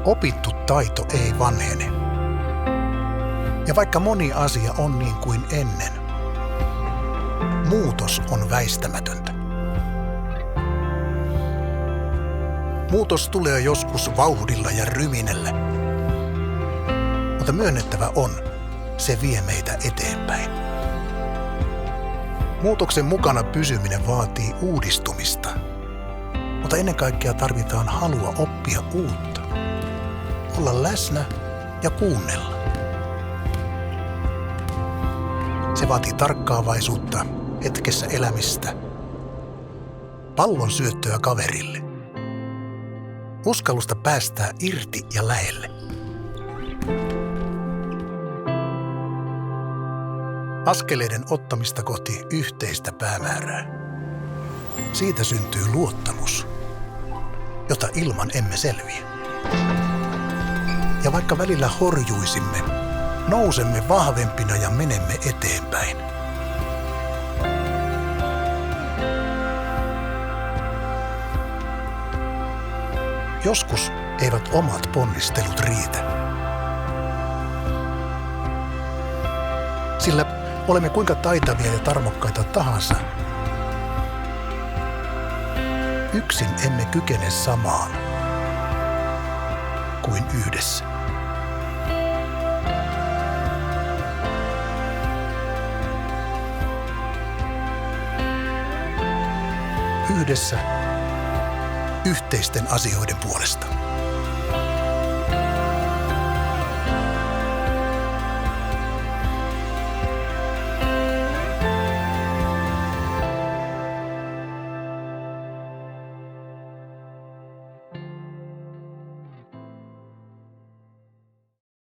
Opittu taito ei vanhene. Ja vaikka moni asia on niin kuin ennen, muutos on väistämätöntä. Muutos tulee joskus vauhdilla ja ryminällä, mutta myönnettävä on, se vie meitä eteenpäin. Muutoksen mukana pysyminen vaatii uudistumista, mutta ennen kaikkea tarvitaan halua oppia uutta, olla läsnä ja kuunnella. Se vaatii tarkkaavaisuutta, hetkessä elämistä, pallon syöttöä kaverille, uskallusta päästää irti ja lähelle. Askeleiden ottamista kohti yhteistä päämäärää. Siitä syntyy luottamus, jota ilman emme selviä. Ja vaikka välillä horjuisimme, nousemme vahvempina ja menemme eteenpäin. Joskus eivät omat ponnistelut riitä. Sillä olemme kuinka taitavia ja tarmokkaita tahansa, yksin emme kykene samaan kuin yhdessä. Yhdessä yhteisten asioiden puolesta.